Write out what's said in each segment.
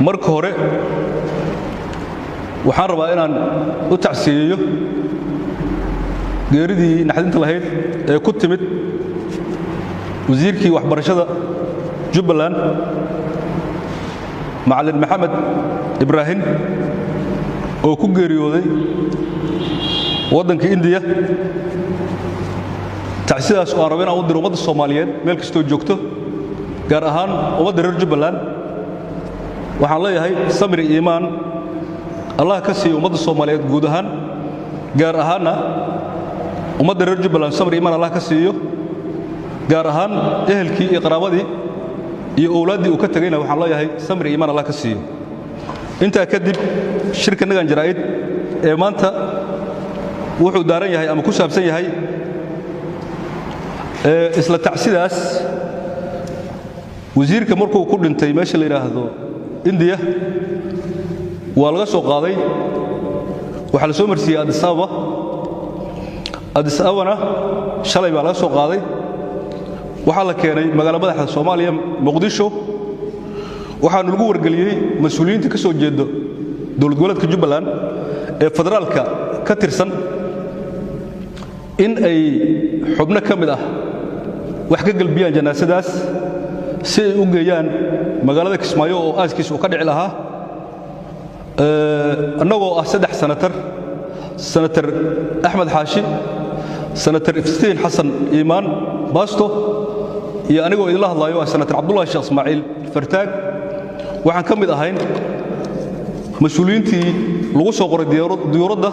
marka hore waxaan rabaa inaan u tacsiyeeyo geeridii naxdinta lahayd ee ku timid wasiirkii waxbarashada Jubbaland Macallin Maxamed Ibrahim oo ku geeriyooday waddanka India tacsidaas oo aan rabaa inaan u diro ummadda Soomaaliyeed meel kastoo joogto gaar ahaan ummadda reer Jubbaland waxaan leeyahay samir iyo iimaan Allah ka siiyo ummadda Soomaaliyeed guud ahaan gaar ahaanna ummadda reer Jubbaland samir iyo iimaan Allah ka siiyo gaar ahaan ehelkii iyo qaraabadii iyo awlaadii uu ka tagayna waxaan leeyahay samir iyo iimaan Allah ka siiyo inta kadib shirkanagan jaraa'id ee maanta wuxuu daaran yahay ama ku saabsan yahay isla tacsidaas wasiirka markuu ku dhintay meesha la yiraahdo India waa laga soo qaaday waxa la soo marsiiyay Addis Ababa shalay baa laga soo qaaday waxa la keenay magaalada madaxda Soomaaliya Muqdisho waxaan lagu wargeliyay mas'uuliyiinta ka soo jeedo dawlad goboleedka Jubbaland ee federaalka ka tirsan in ay xubno kamid ah wax ka galbiyaan janaasadaas si ay u geeyaan magaalada Kismaayo oo aaskiis uu ka dhici lahaa annagoo ah 3 senator Axmed Xaashi senator Iftiin Xasan Iimaan Baasto iyo anigoo idin la hadlayo senator Cabdullaahi Sheekh Ismaaciil Fartaag waxaan kamid ahayn mas'uuliyiintii lagu soo qoray diyaaradda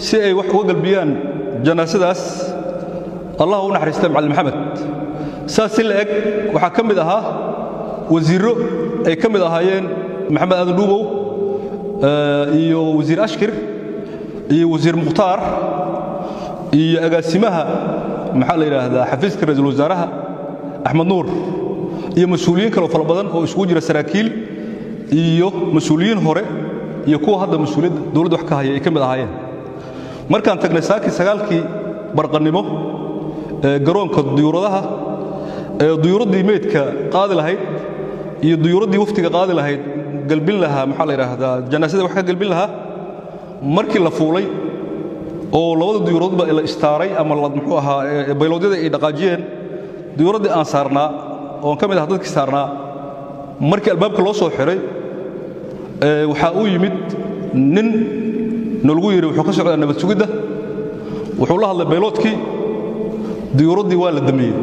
si ay wax uga galbiyaan janaasadaas Allah u naxariistay Macallin Maxamed saasi la eg waxa kamid ahaa wasiiro ay kamid ahaayeen Maxamed Aadan Dhuubow iyo wasiir Ashkir iyo wasiir Mukhtaar iyo agaasimaha maxaa la yiraahdaa xafiiska ra'iisul wasaaraha Axmed Nuur iyo mas'uuliyiin kale oo fara badan oo isugu jira saraakiil iyo mas'uuliyiin hore iyo kuwa hadda mas'uuliyadda dawladda wax ka haya ay kamid ahaayeen markaan tagnay saakii 9kii barqanimo garoonka diyuuradaha diyuuradii meedka qaadi lahayd iyo diyuuradii waftiga qaadi lahayd galbin lahaa maxaa la yiraahdaa janaasada wax ka galbin lahaa markii la fuulay oo labada diyuuradba la istaaray ama la muxuu ahaa bayloodada ay dhaqaajiyeen diyuuradii aan saarnaa oo kamid ah dadkii saarnaa markii albaabka loo soo xiray waxa uu yimid nin nalagu yiri wuxuu ka socdaa nabad sugidda wuxuu la hadlay bayloodkii diyuuradii waa la damiyay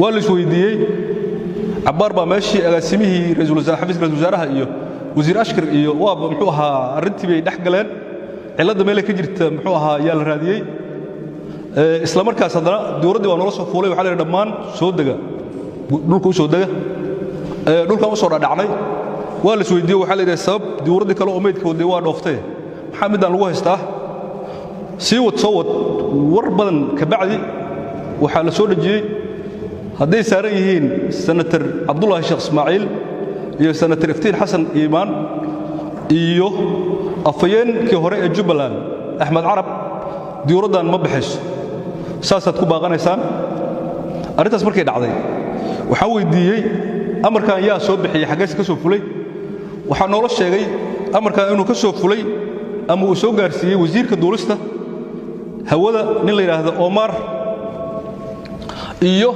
waa la isweydiiyay cabaar baa meeshii agaasimihii ra'iisul wasaaraha xafiiska ra'iisul wasaaraha iyo wasiir Ashkir iyo waa muxuu ahaa arintii bay dhax galeen cilada meel ka jirta muxuu ahaa yaa la raadiyay isla markaas hadana diyuuradii waa nala soo fuulay waxa la yiraahdaa dhammaan soo daga dhulka soo daga dhulka soo dhacnay waa la isweydiiyay waxa la yiraahdaa sabab diyuuradii kale oo meedkoodii waa dhooftay maxaa midaan lagu haystaa sii wad soo wad war badan ka bacdi waxa la soo dhajiyay hadday saaran yihiin senator Cabdullaahi Sheekh Ismaaciil iyo senator Iftiin Xasan Iimaan iyo afayeenkii hore ee Jubbaland Axmed Carab diyuuraddan ma bixisho saasaad ku baaqanaysaan arintaas markay dhacday waxaan weydiiyay amarkan yaa soo bixiyay xagees ka soo fulay waxa noola sheegay amarkan inuu ka soo fulay ama uu soo gaarsiiyay wasiirka duulista hawada nin la yiraahdo Omar iyo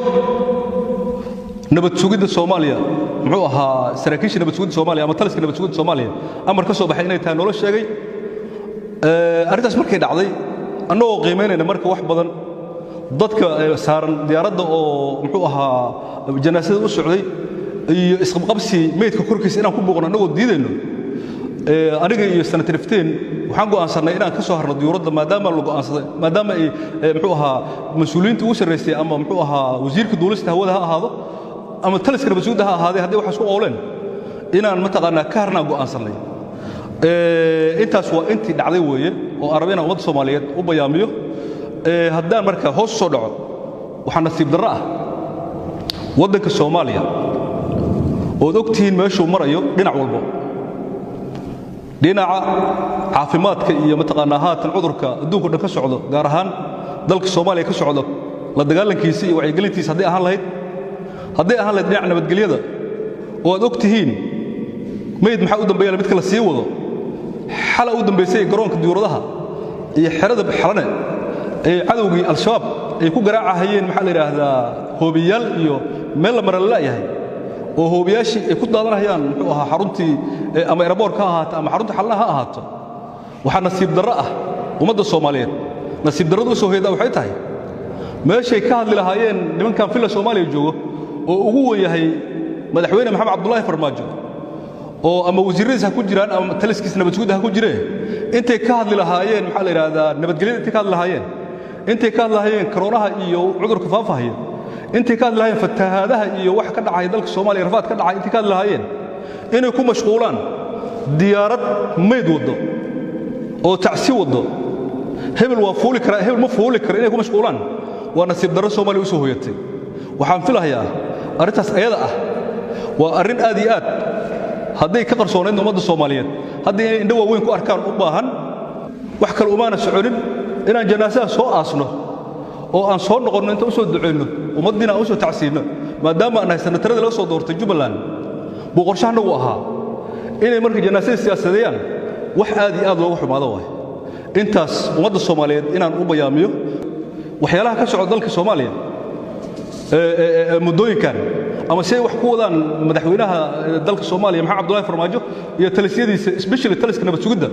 nabad sugidda Soomaaliya muxuu ahaa saraakiisha nabad sugidda Soomaaliya ama taliska nabad sugidda Soomaaliya amar ka soo baxay inay tahay nolol sheegay arintaas markay dhacday annagoo qiimeynayna marka wax badan dadka saaran diyaaradda oo muxuu ahaa janaasada u socday iyo isqabqabsi meedka korkiisa inaan ku booqno annagoo diidayno aniga iyo senator Iftiin waxaan go'aansanay inaan ka soo harno diyuuradda maadaama la go'aansaday maadaama ay muxuu ahaa mas'uuliyiinta ugu sareystay ama muxuu ahaa wasiirka duulista hawada ha ahaado ama taliska nabad sugidda ha ahaadee haddii wax isku qowleen inaan mataqaanaa ka harnaan go'aansanay intaas waa intii dhacday weeye oo arabina ummadda Soomaaliyeed u bayaamiyo haddaan marka hoos soo dhaco waxa nasiib darro ah waddanka Soomaaliya oo ogtihiin meeshuu marayo dhinac walba dhinaca caafimaadka iyo mataqaanaa haatan cudurka adduunka dhan ka socdo gaar ahaan dalka Soomaaliya ka socdo la dagaalankiisa iyo wacyigelintiisa hadday ahaan lahayd dhinaca nabadgelyada oo aad ogtihiin mayd maxaa u dambeeyay mid kala sii wado xala u dambeysay garoonka diyuuradaha iyo xerada xalane ee cadawgii al-shabaab ay ku garaacahayeen maxaa la yiraahdaa hoobiyaal iyo meel la maran laayahay oo hoobiyaashii ay ku daadanayaan muxuu ahaa xaruntii ama airport ka ahaato ama xarunta xalanaha ahaato waxa nasiib darro ah ummadda Soomaaliyeed nasiib darradu soo heedaa waxay tahay meeshay ka hadli lahaayeen nimankan filla Soomaaliya joogo oo ugu weeyahay madaxweyne maxamed cabdullaahi farmaajo oo ama wasiiradiisa ku jiraan ama taliskiisa nabadgelyada ku jireen intay ka hadli lahaayeen maxaa la yiraahdaa nabadgelyada intay ka hadli lahaayeen intay ka hadli lahaayeen koronaha iyo cudurka faafahaya intay ka hadli lahaayeen fatahaadaha iyo wax ka dhacay dalka Soomaaliya rafaad ka dhacay intay ka hadli lahaayeen inay ku mashquulaan diyaarad mayd wado oo tacsi wado hebel waa fuuli kara hebel ma fuuli kara inay ku mashquulaan waa nasiib darro Soomaaliya u soo hoyatay waxaan filahayaa arintaas ayada ah waa arin aad iyo aad hadday ka qarsoonayd ummadda Soomaaliyeed haddii ay indho waaweyn ku arkaan u baahan wax kale umaana soconin inaan janaasaha soo aasno oo aan soo noqonno inta u soo duceyno ummadina u soo tacsiino maadaama aan haysan tirada laga soo doortay Jubbaland buu qorshahanagu ahaa inay marka janaasada siyaasadeeyaan wax aad iyo aad loogu xumaado waay intaas ummadda Soomaaliyeed inaan u bayaamiyo waxyaalaha ka socda dalka Soomaaliya muddooyinkan ama say wax ku wadaan madaxweynaha dalka Soomaaliya maxamed cabdullaahi farmaajo iyo talisyadiisa especially taliska nabad sugidda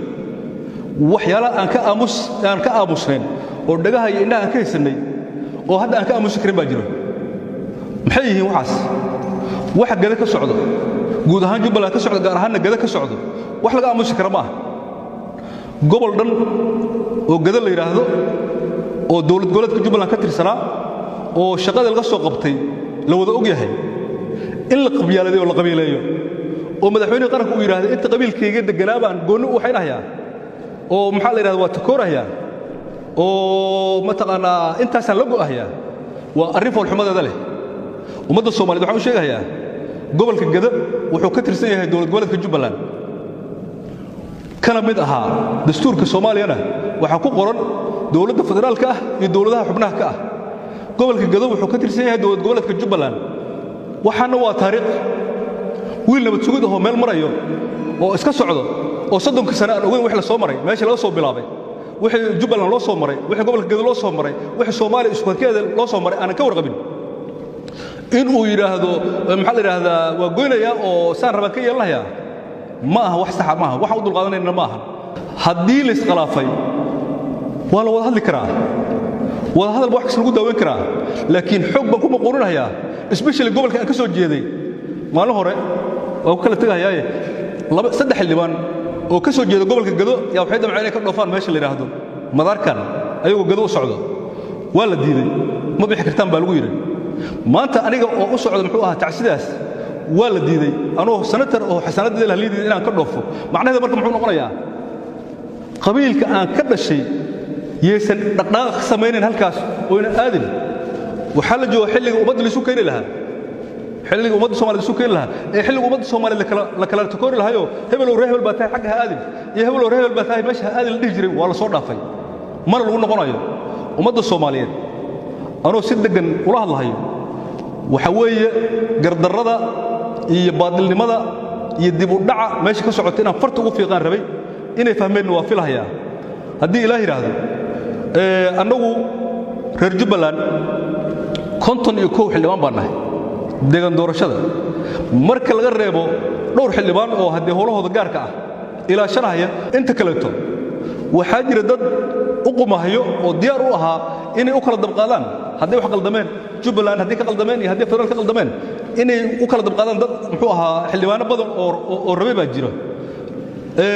waxyaalaha aan ka aamusnayn oo dhagaha iyo indhaha aan ka haysanay oo hadda aan ka aamusi karin baa jiro maxay yihiin waxaas waxa gada ka socdo guud ahaan Jubbaland ka socdo gaar ahaan gada ka socdo wax laga aamusi kara ma aha gobol dhan oo gada la yiraahdo oo dawlad goboleedka Jubbaland ka tirsanaa oo shaqada laga soo qabtay la wada og yahay in la qabiyaaladeeyo la qabiileeyo oo madaxweynaha qaranku uu yiraahdo inta qabiilkayga deganaabaan gooni u waxaynayaa oo maxaa la yiraahdaa waa takooraya oo ma taqaana intaas la go'ahaya waa arrin fool xumadeeda leh ummadda Soomaaliyeed waxa uu sheegayaa gobolka Gada wuxuu ka tirsan yahay dawlad goboleedka Jubbaland kana mid aha dastuurka Soomaaliyana waxa ku qoran dawladda federaalka ah iyo dawladaha xubnaha ka ah gobolka Gada wuxuu ka tirsan yahay dawlad goboleedka Jubbaland waxaana waa taariikh wiil nabad sugid ah oo meel marayo oo iska socdo oo 30 sano aan ogeyn wax la soo maray meesha laga soo bilaabay wixii Jubbaland loo soo maray wixii gobolka Gada loo soo maray wixii Soomaaliya isku horkeeda loo soo maray aan ka warqabin in uu yiraahdo maxaa la yiraahdaa waa goynaya oo saan raba ka yeelanayaa ma aha wax sax ma aha waxa uu dul qaadanayna ma aha haddii la isqalaafay waa la wada hadli karaa wada hadal wax lagu daaweyn karaa laakiin xog baan ku maqooninayaa especially gobolka aan ka soo jeeday maalin hore oo kala tagayay saddex xildhibaan oo ka soo jeeda gobolka Gado yaa waxay damceen inay ka dhoofaan meesha la yiraahdo madaarkan ayagoo Gado u socdo waa la diiday ma bixi kartaan baa lagu yiri maanta aniga oo u socdo muxuu ahaa tacsidaas waa la diiday anoo senator oo xasanadda la liiday inaan ka dhoofo macnaheedu marka muxuu noqonayaa qabiilka aan ka dhashay yeesan dhaqdhaqaaq sameeyeen halkaas oo ina aadin waxa la joogo xilliga ummadda la isu keenay lahaa xilliga ummadda Soomaaliyeed isu keenay lahaa ee xilliga ummadda Soomaaliyeed la kala takoori lahayo hebel oo reebel baa tahay xagga aadin iyo hebel oo reebel baa tahay meesha aadin la dhigi jiray waa la soo dhaafay mar lagu noqonayo ummadda Soomaaliyeed anoo si degan ula hadlahayo waxa weeye gardarrada iyo baadilnimada iyo dib u dhaca meesha ka socotay inaan farta ugu fiiqaan rabay inay fahmeen waa filahayaa haddii ilaahay yiraahdo annagu reer Jubbaland 51 xildhibaan baan nahay deegaan doorashada marka laga reebo dhowr xildhibaan oo haddii howlahooda gaarka ah ilaa shanahaya inta kaleeto waxaa jira dad u qumahayo oo diyaar u ahaa inay u kala dabqaadaan haddii wax qaldameen Jubbaland haddii ka qaldameen iyo haddii federal ka qaldameen inay u kala dabqaadaan dad muxuu ahaa xildhibaano badan oo rabay baa jiro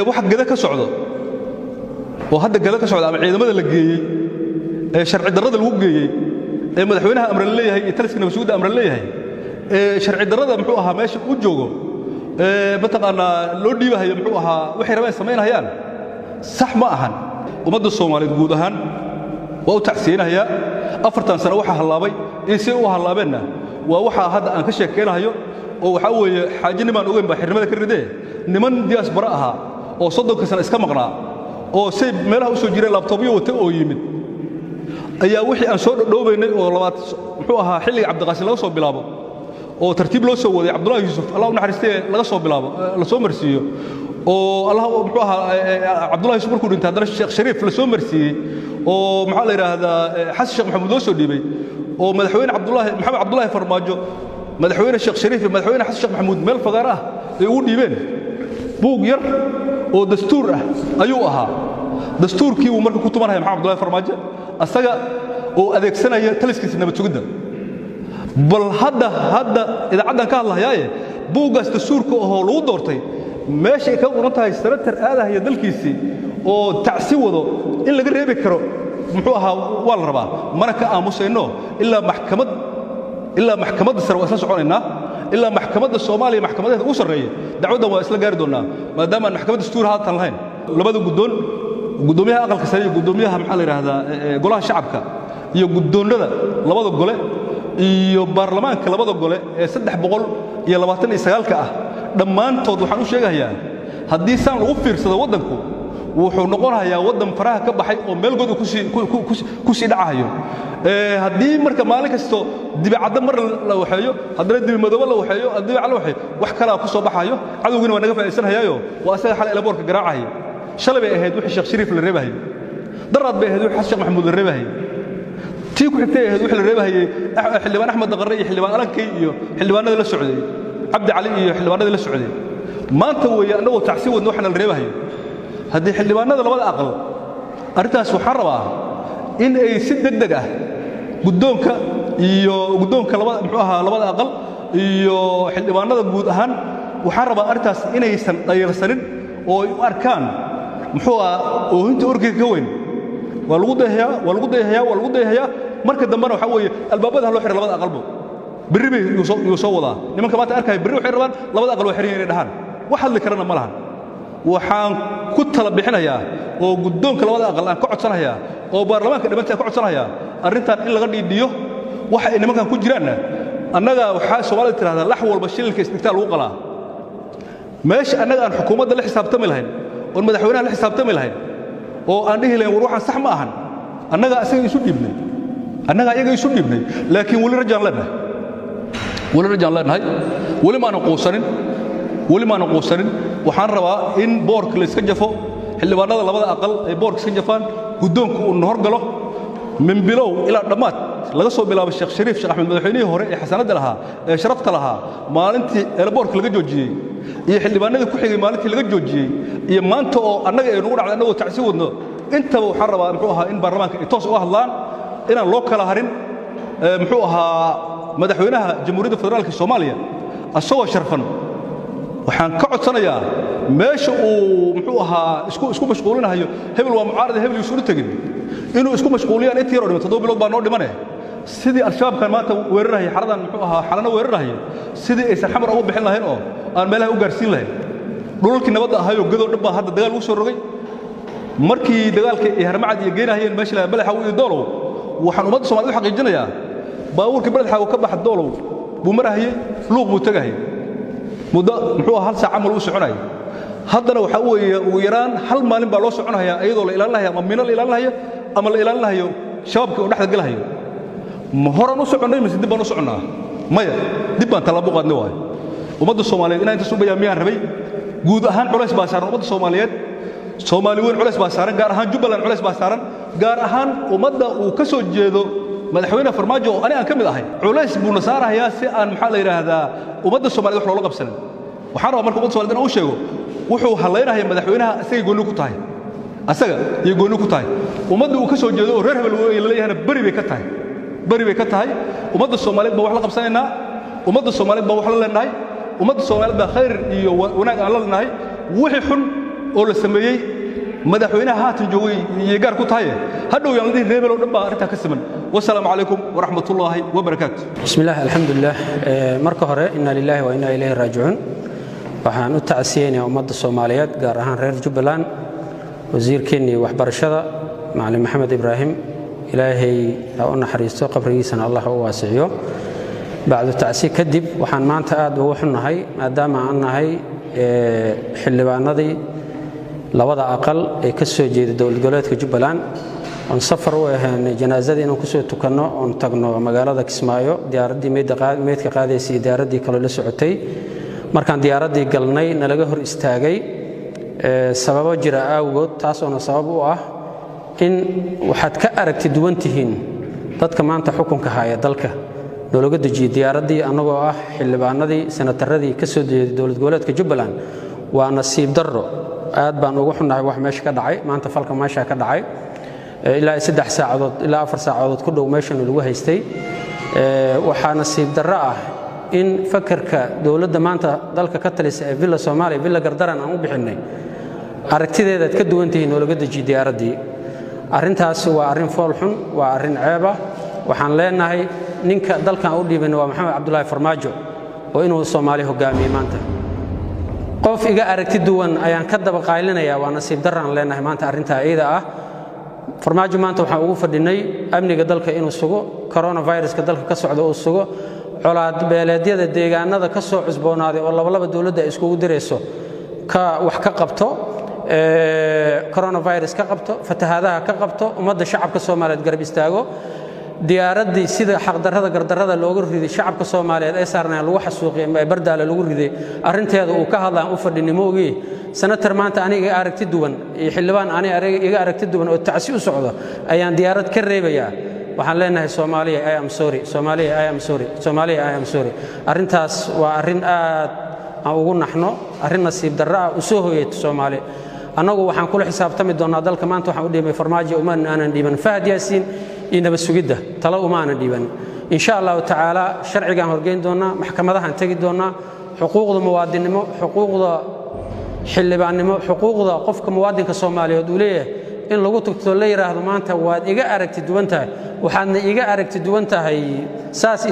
wax Gada ka socdo oo hadda Gada ka socda ama ciidamada la geeyay ee sharci darrada lagu geeyay ee madaxweynaha amran leeyahay iyo taliska nabad sugidda amran leeyahay ee sharci darrada muxuu ahaa meesha uu joogo mataqaana loo dhiibahayo muxuu ahaa waxay rabeen sameynayaan sax ma ahan ummadda Soomaaliyeed guud ahaan waa u tacsiinayaa 4 sano waxa halaabay in si uu halaabeena waa waxa hadda aan ka sheekeynayo oo waxa weeye xaajinimaan ogeyn baa xirmada ka ridee niman diaspora aha oo 30 sano iska maqnaa oo say meelaha u soo jireen laptopyo wata oo yimid ayaa wixii aan soo dhowbeynay oo labaad muxuu ahaa xilliga Cabdiqaasim laga soo bilaabo oo tartiib loo soo waday Cabdullaahi Yuusuf Allah u naxariistay laga soo bilaabo la soo marsiiyo oo Allah muxuu ahaa Cabdullaahi Yuusuf markuu dhintay haddana Sheekh Shariif la soo marsiiyey oo maxaa la yiraahdaa Xasan Sheekh Maxamuud loo soo dhiibay oo madaxweyne Maxamed Cabdullaahi Farmaajo madaxweyne Sheekh Shariif iyo madaxweyne Xasan Sheekh Maxamuud meel fagaar ah ay ugu dhiibeen buug yar oo dastuur ah ayuu ahaa dastuurkii uu markuu ku tumanaya Maxamed Cabdullaahi Farmaajo asaga oo adeegsanaya taliskiisa nabad sugidda bal hadda idaacadan ka hadlayaaye buugaas dastuurka oo lagu doortay meesha ay ka qoran tahay senator aadaha dalkiisii oo tacsi wado in laga reebi karo muxuu ahaa waa la rabaa mana ka aamusayno ilaa maxkamadda sare waa isla soconaynaa ilaa maxkamadda Soomaaliya maxkamadeeda ugu sareeyay dacwaddan waa isla gaari doonaa maadaama aan maxkamadda dastuur haatan lahayn labada gudoomiyaha aqalka sare iyo gudoomiyaha maxaa la yiraahdaa golaha shacabka iyo gudoonada labada gole iyo baarlamaanka labada gole ee 329 ah dhammaantood waxaan u sheegayaa haddii saan lagu fiirsado waddanku wuxuu noqonayaa waddan faraha ka baxay oo meel god ku sii dhacayo haddii marka maalin kasto dibacada mar la waxeeyo haddana dibi madoobo la waxeeyo dibi cala waxeeyo wax kala ku soo baxayo cadowgina waa naga faa'iideysanayaayo waa asaga xal elaboorka garaacaya shalay bay ahayd wixii Sheekh Shariif la reebahay daraad bay ahayd wixii Xasan Sheekh Maxamuud la reebahay tii ku xigtay ahayd wixii la reebahay xildhibaan Axmed Daqare iyo xildhibaan Alankay iyo xildhibaanada la socday Cabdi Cali iyo xildhibaanada la socday maanta weeye anagoo tacsi wadno waxna la reebahay haddii xildhibaanada labada aqal arrintaas waxaan rabaa in ay si degdeg ah guddoonka labada aqal iyo xildhibaanada guud ahaan waxaan rabaa arrintaas inaysan dhayalsanin oo ay u arkaan muxuu ahaa oohinta orgiga ka weyn waa lagu dayahayaa marka dambena waxaa weeye albaabada loo xiray labada aqalba berri bay yuu soo wadaa nimanka maanta arkaya berri waxay rabaan labada aqal waa xiran inay dhahaan wax hadli karana ma lahan waxaan ku tala bixinayaa oo guddoonka labada aqal aan ka codsanayaa oo baarlamaanka dhammaantii aan ka codsanayaa arrintan in laga dhiidhiyo waxa ay nimankan ku jiraanna annaga waxaa Soomaalida tiraahdaa lax walba shilka isdhigtaa lagu qalaa meesha annaga aan xukuumadda la xisaabtami lahayn oo madaxweynaha la xisaabtami lahayn oo aan dhihi lahayn war waxaan sax ma ahan annaga ayaga isu dhiibnay laakiin wali rajaan leenahay wali maanan quusanin waxaan rabaa in boorka la iska jafo xildhibaanada labada aqal ay boorka iska jafaan guddoonku uu horgalo min bilow ilaa dhammaad laga soo bilaabo Sheekh Shariif Sheekh Axmed madaxweynihii hore ee xasanada lahaa ee sharafta lahaa maalintii boorka laga joojiyey iyo xildhibaanadii ku xigay maalintii laga joojiyey iyo maanta oo annaga ay nagu dhacday annagoo tacsi wadno intaba waxaan rabaa muxuu ahaa in baarlamaanka ay toos uga hadlaan inaan loo kala harin muxuu ahaa madaxweynaha jamhuuriyadda federaalka Soomaaliya asagoo sharfan waxaan ka codsanayaa meesha uu muxuu ahaa isku mashquulinayo hebel waa mucaarad hebel isugu tagin inuu isku mashquuliyaan intii hore 7 bilood baa noo dhimanay sidii al-shabaabkan maanta weerarayay xaradan muxuu ahaa xalana weerarayay sidii ay xamar ugu bixin lahayn oo aan meelaha u gaarsiin lahayn dhulkii nabadda ahayo gadoo dhib baa hadda dagaal ugu soo rogay markii dagaalka ay harmacad iyo geenahayeen meesha la balaxa iyo doolow waxaan ummadda Soomaaliyeed u xaqiijinayaa baabuurkii balaxa uu ka baxay doolow buu marahayay luuq buu tagay muddo muxuu hal saac amal u soconay haddana waxa weeye ugu yaraan hal maalin baa loo soconayaa iyadoo la ilaalinayo ama mina la ilaalinayo ama la ilaalinayo shabaabka oo dhaxda galayo ma horan u soconay mise dib baan u soconaa maya dib baan talaabo qaadnay waay ummadda Soomaaliyeed inay inta soo bayaamiyaan rabay guud ahaan culays baa saaran ummadda Soomaaliyeed Soomaaliyeed culays baa saaran gaar ahaan Jubbaland culays baa saaran gaar ahaan ummadda uu ka soo jeedo madaxweyne Farmaajo oo aan ka mid ahay culays buu nasaarayaa si aan maxaa la yiraahdaa ummadda Soomaaliyeed wax loola qabsanin waxaan rabaa marka ummadda Soomaaliyeed uu sheego wuxuu halaynayaa madaxweynaha asaga gooni ku tahay ummadda uu ka soo jeedo oo reer hebel uu leeyahay bari bay ka tahay ummadda Soomaaliyeed baa wax la qabsanaynaa ummadda Soomaaliyeed baa wax la leenahay ummadda Soomaaliyeed baa khayr iyo wanaag aan la leenahay wixii xun oo la sameeyay madaxweynaha haatan joogay iyo gaar ku tahay hadhow yaan leeyahay reebel oo dhan baa arrinta ka siman wassalaamu calaykum waraxmatullaahi wabarakaatuh bismillaah alxamdulillaah marka hore inna lillahi wa inna ilayhi raaji'uun waxaan u tacsiyeenayaa ummadda Soomaaliyeed gaar ahaan reer Jubbaland wasiirkeenii waxbarashada macallin Maxamed Ibraahim ilaahay ha u naxariisto qabrigiisana Allah u waasiyo bacdu tacsi kadib waxaan maanta aad ugu xunnahay maadaama aan nahay xildhibaanadii labada aqal ee ka soo jeeday dowlad goboleedka Jubbaland on safar u ahaan janaazada inaan ku soo tukanno on tagno magaalada Kismaayo diyaaradii meedka qaadaysay diyaaradii kale la socotay markaan diyaaradii galnay nalaga hor istaagay sababo jira awgood taas oo sabab u ah in waxaad ka aragti duwan tihiin dadka maanta xukunka haya dalka dowladda dejiyay diyaaradii anagoo ah xildhibaanadii senataradii ka soo jeeday dowlad goboleedka Jubbaland waa nasiib darro aad baan ugu xunahay wax meesha ka dhacay maanta falka meesha ka dhacay ilaa 3 saacadood ilaa 4 saacadood ku dhow meeshan lagu haystay waxa nasiib darro ah in fakarka dowladda maanta dalka ka talisa ee Villa Soomaaliya Villa Gardaran aan u bixinay aragtideeda ka duwan tahay dowladda dejiyay diyaaradii arrintaas waa arrin fool xun waa arrin ceeb ah waxaan leenahay ninka dalkan u dhiibana waa Maxamed Cabdullaahi Farmaajo oo inuu Soomaaliya hogaamiyo maanta qof iga aragti duwan ayaan ka daba qaylinayaa waa nasiib darran leenahay maanta arrinta ayada ah Farmaajo maanta waxaan ugu fadhinay amniga dalka inuu sugo coronavirus-ka dalka ka socdo uu sugo colaad beeleedyada deegaanada ka soo cusboonaaday oo laba dawladda iskugu direyso ka wax ka qabto coronavirus ka qabto fatahaadaha ka qabto ummadda shacabka Soomaaliyeed garab istaago diyaaradii sida xaq darrada looga riday shacabka Soomaaliyeed ay saarnaan lagu xasuuqay ama bardaale lagu riday arinteeda uu ka hadlaan u fadhinimoogii senator maanta aniga aragti duwan iyo xildhibaan aniga aragti duwan oo tacsi u socdo ayaan diyaarad ka reebayaa waxaan leenahay Soomaaliya I am sorry Soomaaliya I am sorry Soomaaliya I am sorry arintaas waa arin aad aan ugu naxno arin nasiib darro ah u soo hooyay Soomaaliya anagu waxaan kula xisaabtami doonaa dalka maanta waxaan u dhiibay Farmaajo uma aanan dhiiban Fahad Yaasiin inaba sugidda talo uma aanan dhiiban insha Allah ta'ala sharcigan horgeyn doonaa maxkamadahan tagi doonaa xuquuqda muwaadinimo xuquuqda xildhibaannimo xuquuqda qofka muwaadinka Soomaaliyeed uu leeyahay in lagu tagto la yiraahdo maanta waad iga aragti duwan tahay waxaadna iga aragti duwan tahay saas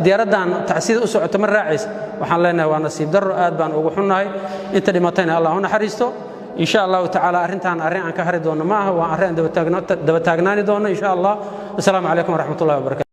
diyaaradan tacsiid u socoto mar raacis waxaan leenahay waa nasiib darro aad baan ugu xunnahay inta dhimatayna Allah u naxariisto insha Allah ta'ala arrintan arrin aan ka hari doono maaha waa arrin daba taagnaani doono insha Allah assalamu alaykum wa rahmatullahi wa barakatuh